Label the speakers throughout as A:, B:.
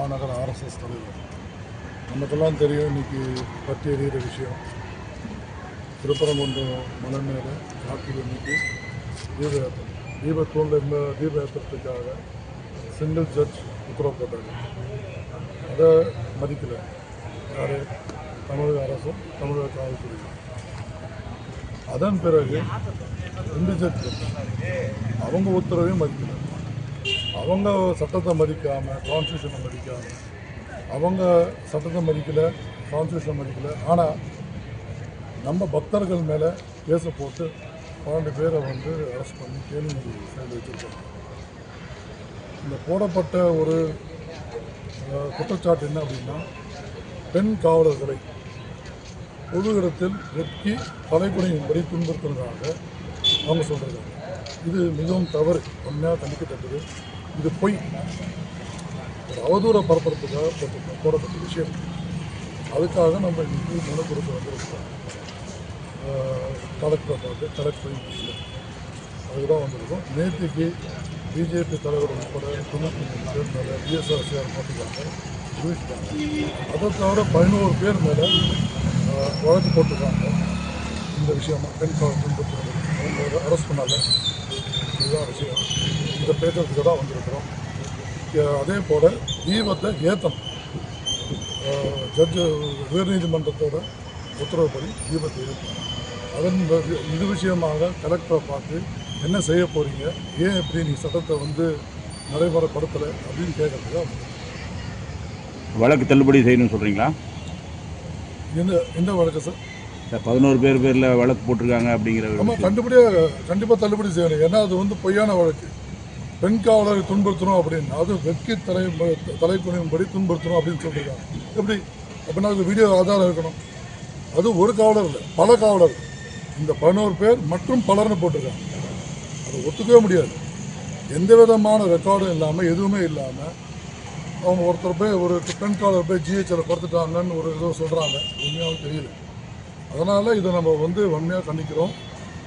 A: மாநகர ஆர்எஸ்எஸ் தலைவர். நமக்கெல்லாம் தெரியும் இன்றைக்கி பற்றி எறிகிற விஷயம். திருப்பரங்குன்றம் மலை மேலே காட்டில் இன்னைக்கு தீபத்தூணில் தீப ஏற்றத்துக்காக சிங்கிள் ஜட்ஜ் உத்தரவு போட்டாங்க. அதை மதிக்கலை யார்? தமிழக அரசும் தமிழக காவல்துறையும். அதன் பிறகு ரெண்டு ஜட்ஜ் அவங்க உத்தரவையும் மதிக்கலை. அவங்க சட்டத்தை மதிக்காமல், கான்ஸ்டியூஷனை மதிக்காமல், அவங்க சட்டத்தை மதிக்கலை, கான்ஸ்டியூஷனை மதிக்கலை. ஆனால் நம்ம பக்தர்கள் மேலே கேஸை போட்டு 12 பேரை அரெஸ்ட் பண்ணி கேள்வி சேர்ந்து வச்சுருக்காங்க. இந்த போடப்பட்ட ஒரு குற்றச்சாட்டு என்ன அப்படின்னா, பெண் காவலர்களை பொது இடத்தில் வெட்கி தலைக்குனியும்படி துன்புறுத்துவதாக அவங்க சொல்கிறாங்க. இது மிகவும் தவறு, உண்மையாக கண்டிக்கத்தக்கது. இது பொய், ஒரு அவதூறை பரப்புறதுக்காக போடப்பட்ட விஷயம். அதுக்காக நம்ம இன்றைக்கி மனு கொடுத்து வந்திருக்கோம். கலெக்டரை பார்த்து கலெக்டர் அதுதான் வந்திருக்கோம். நேற்றுக்கு பிஜேபி தலைவர் உட்பட 93 பேர் மேலே பிஎஸ்ஆர்சிஆர் பார்த்துக்காங்க, அறிவிச்சிட்டாங்க. அதை தவிர 11 பேர் மேலே வழக்கு போட்டிருக்காங்க. இந்த விஷயமா பெண் காவல் அவங்க அரெஸ்ட் பண்ணாங்க. இதுதான் விஷயம். இதை பேசுறதுக்கு தான் வந்திருக்கிறோம். அதே போல் தீபத்தை ஏற்றணும். ஜட்ஜு உயர்நீதிமன்றத்தோட உத்தரவுப்படி தீபத்தை ஏற்றணும். அதன் இது விஷயமாக கலெக்டரை பார்த்து என்ன செய்ய போகிறீங்க, ஏன் எப்படி நீ சட்டத்தை நடைமுறைப்படுத்தலை அப்படின்னு கேட்கறதுக்கு
B: வழக்கு தள்ளுபடி செய்யணும்னு சொல்கிறீங்களா?
A: எந்த வழக்கு சார்?
B: 11 பேரில் வழக்கு போட்டிருக்காங்க அப்படிங்கிற.
A: ஆமாம், கண்டிப்பாக தள்ளுபடி செய்யணும். ஏன்னா அது பொய்யான வழக்கு. பெண் காவலரை துன்புறுத்தணும் அப்படின்னு, அது வெட்கி தலைக்குனியும்படி துன்புறுத்தணும் அப்படின்னு சொல்லியிருக்காங்க. எப்படி அப்படின்னா அது வீடியோ ஆதாரம் இருக்கணும். அது ஒரு காவலர் இல்லை, பல காவலர். இந்த 11 பேர் மற்றும் பலர்னு போட்டிருக்காங்க. அதை ஒத்துக்கவே முடியாது. எந்த விதமான ரெக்கார்டும் இல்லாமல், எதுவுமே இல்லாமல் அவங்க ஒருத்தர் போய் ஒரு பெண் காவலர் போய் ஜிஹெச்சில் படுத்துட்டாங்கன்னு ஒரு ஏதோ சொல்கிறாங்க. உண்மையாகவும் தெரியல. அதனால் இதை நம்ம வன்மையாக கண்டிக்கிறோம்.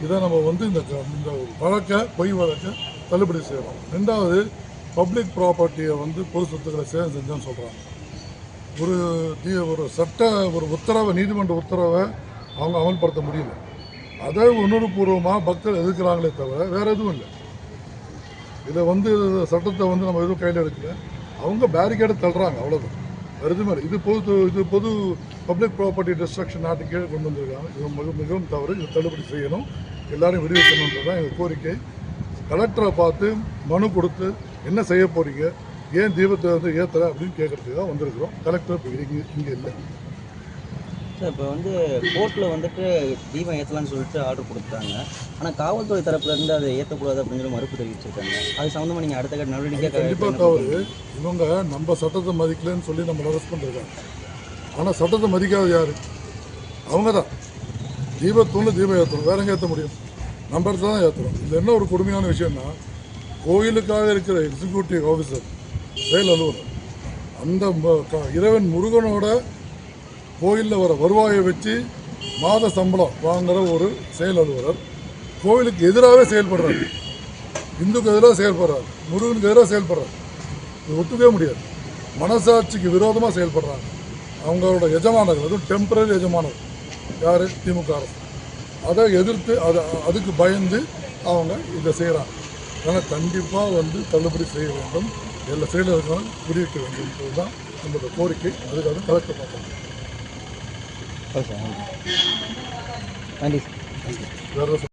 A: இதை நம்ம இந்த வழக்கை, பொய் வழக்கை தள்ளுபடி செய்யணும். ரெண்டாவது, பப்ளிக் ப்ராப்பர்ட்டியை பொது சொத்துக்களை சேதம் செஞ்சோன்னு சொல்கிறாங்க. ஒரு உத்தரவை, நீதிமன்ற உத்தரவை அவங்க அமல்படுத்த முடியல. அதை உணர்வுபூர்வமாக மக்கள் எதிர்க்கிறாங்களே தவிர வேறு எதுவும் இல்லை. இதை சட்டத்தை நம்ம எதுவும் கையில் எடுக்கல. அவங்க பேரிகேடை தள்ளுறாங்க, அவ்வளோதான். வேறு எதுவுமே இல்லை. இது பொது பப்ளிக் ப்ராப்பர்ட்டி டிஸ்ட்ரக்ஷன் ஆக்ட் கீழே கொண்டு வந்திருக்காங்க. இது மிகவும் தவறு. இதை தள்ளுபடி செய்யணும். எல்லாரும் விடுவிக்கணுன்றது தான் எங்கள் கோரிக்கை. கலெக்டரை பார்த்து மனு கொடுத்து என்ன செய்ய போகிறீங்க, ஏன் தீபத்தை ஏற்றலை அப்படின்னு கேட்குறதுக்கு தான் வந்திருக்கிறோம். கலெக்டர் இப்போ இங்கே இல்லை
C: சார். இப்போ கோர்ட்டில் தீபம் ஏற்றலான்னு சொல்லிட்டு ஆர்டர் கொடுத்தாங்க. ஆனால் காவல்துறை தரப்புலேருந்து அதை ஏற்றக்கூடாது அப்படின்னு மறுப்பு தெரிவிச்சிருக்காங்க. அது சம்மந்தமாக நீங்கள் அடுத்த கட்ட நடவடிக்கை?
A: கண்டிப்பாக தவறு. இவங்க நம்ம சட்டத்தை மதிக்கலன்னு சொல்லி நம்ம அரெஸ்ட் பண்ணிருக்காங்க. ஆனால் சட்டத்தை மதிக்காத யார்? அவங்க தான். தீபம் ஏற்றணும், வேற எங்கே ஏற்ற முடியும்? நம்ம இடத்துல தான் ஏற்றுறோம். இதில் என்ன ஒரு கொடுமையான விஷயம்னா, கோயிலுக்காக இருக்கிற எக்ஸிக்யூட்டிவ் ஆஃபீஸர், செயல் அலுவலர், அந்த இறைவன் முருகனோட கோயிலில் வர வருவாயை வச்சு மாத சம்பளம் வாங்குகிற ஒரு செயல் அலுவலர் கோயிலுக்கு எதிராகவே செயல்படுறாரு. இந்துக்கு எதிராக செயல்படுறாரு, முருகனுக்கு எதிராக செயல்படுறாரு. இது ஒத்துக்கவே முடியாது. மனசாட்சிக்கு விரோதமாக செயல்படுறாங்க. அவங்களோட எஜமானர்கள், அதுவும் டெம்பரரி எஜமானர்கள் யார்? திமுக அரசு. அதை எதிர்த்து அதுக்கு பயந்து அவங்க இதை செய்கிறாங்க. அதனால் கண்டிப்பாக தள்ளுபடி செய்ய வேண்டும். எல்லா செயலர்களும் விடுவிக்க வேண்டும் என்பது தான் நம்மளோட கோரிக்கை. அதுக்காக கலெக்டர் பார்ப்பாங்க.
C: நன்றி.
A: வேறு